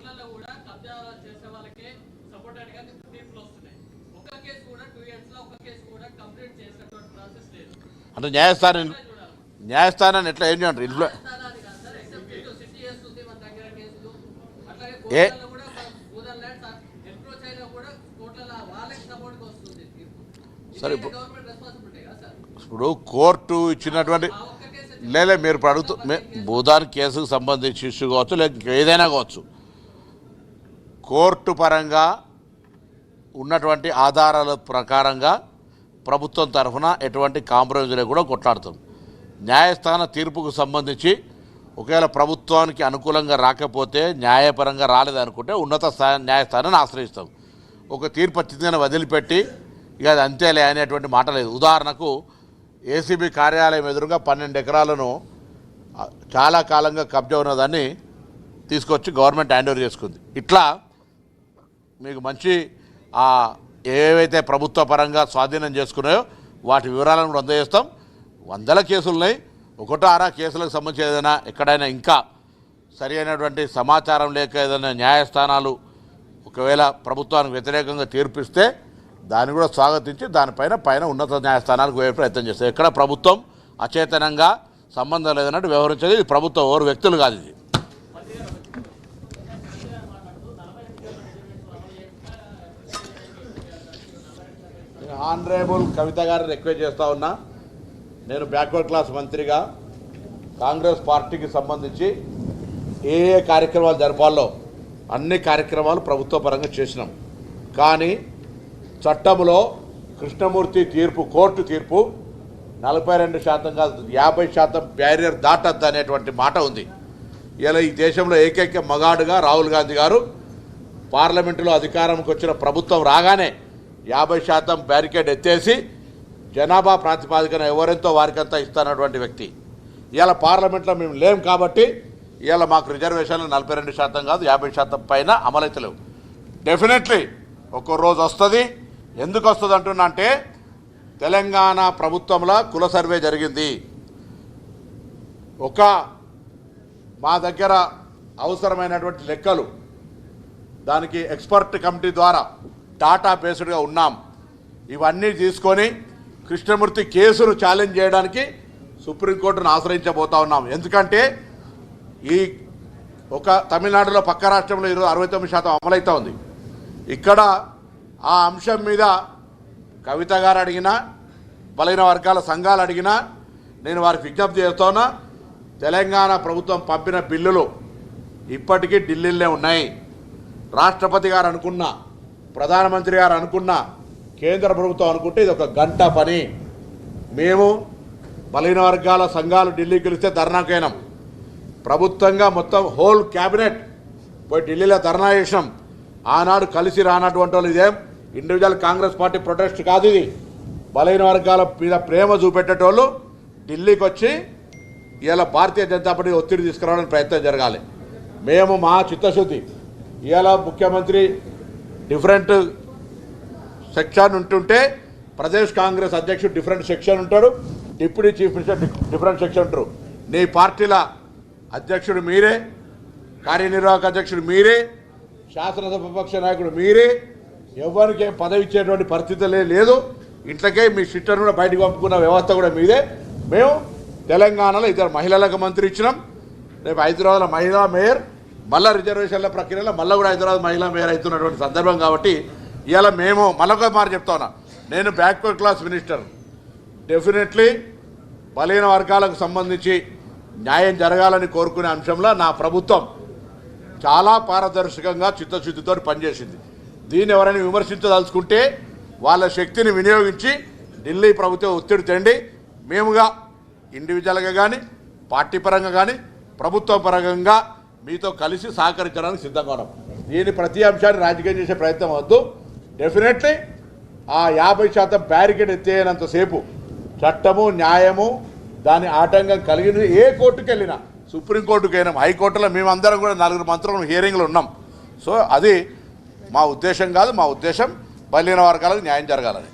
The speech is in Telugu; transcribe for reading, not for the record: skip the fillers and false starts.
కోట్లలో కూడా కబ్జా చేసే వాళ్ళకి సపోర్టెడ్ గా తీర్పులు వస్తున్నాయి. ఒక కేసు కూడా 2 years లో ఒక కేసు కూడా కంప్లీట్ చేసినటువంటి ప్రాసెస్ లేదు. అంటే న్యాయస్థానాన్ని ఎట్లా ఏం చేయంటారు ఇంట్లో ఏ సరే ఇప్పుడు కోర్టు ఇచ్చినటువంటి లేదా మీరు ఇప్పుడు అడుగుతూ భూదాన్ కేసుకు సంబంధించి ఇష్యూ కావచ్చు లేక ఏదైనా కావచ్చు, కోర్టు పరంగా ఉన్నటువంటి ఆధారాల ప్రకారంగా ప్రభుత్వం తరఫున ఎటువంటి కాంప్రమైజ్ కూడా కొట్లాడుతాం. న్యాయస్థాన తీర్పుకు సంబంధించి ఒకవేళ ప్రభుత్వానికి అనుకూలంగా రాకపోతే, న్యాయపరంగా రాలేదనుకుంటే ఉన్నత న్యాయస్థానాన్ని ఆశ్రయిస్తాం. ఒక తీర్పు వచ్చిందని వదిలిపెట్టి ఇక అది అంతేలే అనేటువంటి మాట లేదు. ఉదాహరణకు ఏసీబీ కార్యాలయం ఎదురుగా 12 ఎకరాలను చాలా కాలంగా కబ్జా ఉన్నదాన్ని తీసుకొచ్చి గవర్నమెంట్ హ్యాండ్ ఓవర్ చేసుకుంది. ఇట్లా మీకు మంచి ఏవైతే ప్రభుత్వ పరంగా స్వాధీనం చేసుకున్నాయో వాటి వివరాలను కూడా అందజేస్తాం. 100 కేసులు ఉన్నాయి. 1-6 కేసులకు సంబంధించి ఏదైనా ఎక్కడైనా ఇంకా సరి అయినటువంటి సమాచారం లేక ఏదైనా న్యాయస్థానాలు ఒకవేళ ప్రభుత్వానికి వ్యతిరేకంగా తీర్పిస్తే దాన్ని కూడా స్వాగతించి దానిపైన ఉన్నత న్యాయస్థానాలకు పోయే ప్రయత్నం చేస్తారు. ఎక్కడ ప్రభుత్వం అచేతనంగా సంబంధం లేదన్నట్టు వ్యవహరించేది. ఇది ప్రభుత్వం, ఎవరు వ్యక్తులు కాదు. ఇది ఆనరేబుల్ కవిత గారిని రిక్వెస్ట్ చేస్తూ ఉన్నా. నేను బ్యాక్వర్డ్ క్లాస్ మంత్రిగా కాంగ్రెస్ పార్టీకి సంబంధించి ఏ కార్యక్రమాలు జరపాలో అన్ని కార్యక్రమాలు ప్రభుత్వ పరంగా చేసినాం. కానీ చట్టంలో కృష్ణమూర్తి తీర్పు, కోర్టు తీర్పు 42% కాదు 50% బ్యారియర్ దాటద్దు అనేటువంటి మాట ఉంది. ఇలా ఈ దేశంలో ఏకైక మగాడుగా రాహుల్ గాంధీ గారు పార్లమెంటులో అధికారంకి వచ్చిన ప్రభుత్వం రాగానే 50% బ్యారికేడ్ ఎత్తేసి జనాభా ప్రాతిపాదికన ఎవరెంతో వారికంతా ఇస్తున్నటువంటి వ్యక్తి. ఇవాళ పార్లమెంట్లో మేము లేం కాబట్టి ఇవాళ మాకు రిజర్వేషన్లు 42% కాదు 50% పైన అమలైతలేవు. డెఫినెట్లీ ఒక్కో రోజు వస్తుంది. ఎందుకు వస్తుంది అంటున్నా అంటే తెలంగాణ ప్రభుత్వంలో కుల సర్వే జరిగింది. మా దగ్గర అవసరమైనటువంటి లెక్కలు దానికి ఎక్స్పర్ట్ కమిటీ ద్వారా డాటా బేస్డ్గా ఉన్నాం. ఇవన్నీ తీసుకొని కృష్ణమూర్తి కేసును ఛాలెంజ్ చేయడానికి సుప్రీంకోర్టును ఆశ్రయించబోతా ఉన్నాం. ఎందుకంటే ఈ తమిళనాడులో పక్క రాష్ట్రంలో 69% అమలవుతూ ఉంది. ఇక్కడ ఆ అంశం మీద కవిత గారు అడిగినా, బలైన వర్గాల సంఘాలు అడిగినా నేను వారికి విజ్ఞప్తి చేస్తున్నా. తెలంగాణ ప్రభుత్వం పంపిన బిల్లులు ఇప్పటికీ ఢిల్లీలోనే ఉన్నాయి. రాష్ట్రపతి గారు అనుకున్నా, ప్రధానమంత్రి గారు అనుకున్నా, కేంద్ర ప్రభుత్వం అనుకుంటే ఇది ఒక గంట పని. మేము బలైన వర్గాల సంఘాలు ఢిల్లీకి వెళితే ధర్నాకైనాం. ప్రభుత్వంగా మొత్తం హోల్ క్యాబినెట్ పోయి ఢిల్లీలో ధర్నా చేసినాం. ఆనాడు కలిసి రానటువంటి వాళ్ళు ఇదేం ఇండివిజువల్ కాంగ్రెస్ పార్టీ ప్రొటెస్ట్ కాదు. ఇది బలైన వర్గాల మీద ప్రేమ చూపెట్టేటోళ్ళు ఢిల్లీకి వచ్చి ఇలా భారతీయ జనతా పార్టీ ఒత్తిడి తీసుకురావడానికి ప్రయత్నం జరగాలి. మేము మా చిత్తశుద్ధి. ఇవాళ ముఖ్యమంత్రి డిఫరెంట్ సెక్షన్ ఉంటుంటే ప్రదేశ్ కాంగ్రెస్ అధ్యక్షుడు డిఫరెంట్ సెక్షన్ ఉంటాడు, deputy chief minister different section ఉంటారు. నీ పార్టీల అధ్యక్షుడు మీరే, కార్యనిర్వాహక అధ్యక్షుడు మీరే, శాసనసభ పక్ష నాయకుడు మీరే. ఎవరికి ఏం పదవి ఇచ్చేటువంటి పరిస్థితి లేదు. ఇంట్లోకే మీ సిస్టర్ను కూడా బయటకు పంపుకున్న వ్యవస్థ కూడా మీదే. మేము తెలంగాణలో 2 మహిళలకు మంత్రి ఇచ్చినాం. రేపు హైదరాబాద్లో మహిళా మేయర్, మళ్ళీ రిజర్వేషన్ల ప్రక్రియలో మళ్ళీ కూడా హైదరాబాద్ మహిళా మేయర్ అవుతున్నటువంటి సందర్భం కాబట్టి ఇవాళ మేము మళ్ళొక మాట చెప్తా ఉన్నా. నేను బ్యాక్వర్డ్ క్లాస్ మినిస్టర్. డెఫినెట్లీ బలహీన వర్గాలకు సంబంధించి న్యాయం జరగాలని కోరుకునే అంశంలో నా ప్రభుత్వం చాలా పారదర్శకంగా చిత్తశుద్ధితో పనిచేసింది. దీన్ని ఎవరైనా విమర్శించదలుచుకుంటే వాళ్ళ శక్తిని వినియోగించి ఢిల్లీ ప్రభుత్వం ఒత్తిడి తెండి మేముగా ఇండివిజువల్గా కానీ పార్టీ పరంగా కానీ ప్రభుత్వ పరంగా మీతో కలిసి సహకరించడానికి సిద్ధంగా ఉన్నాం. దీని ప్రతి అంశాన్ని రాజకీయం చేసే ప్రయత్నం వద్దు. డెఫినెట్లీ ఆ 50% బ్యారికేడ్ ఎత్తేనంతసేపు చట్టము న్యాయము దాని ఆటంకం కలిగిన ఏ కోర్టుకు వెళ్ళినా, సుప్రీంకోర్టుకు అయినాం, హైకోర్టులో మేమందరం కూడా 4 మంత్రులు హియరింగ్లు ఉన్నాం. సో అది మా ఉద్దేశం కాదు. మా ఉద్దేశం బలహీన వర్గాలకు న్యాయం జరగాలని.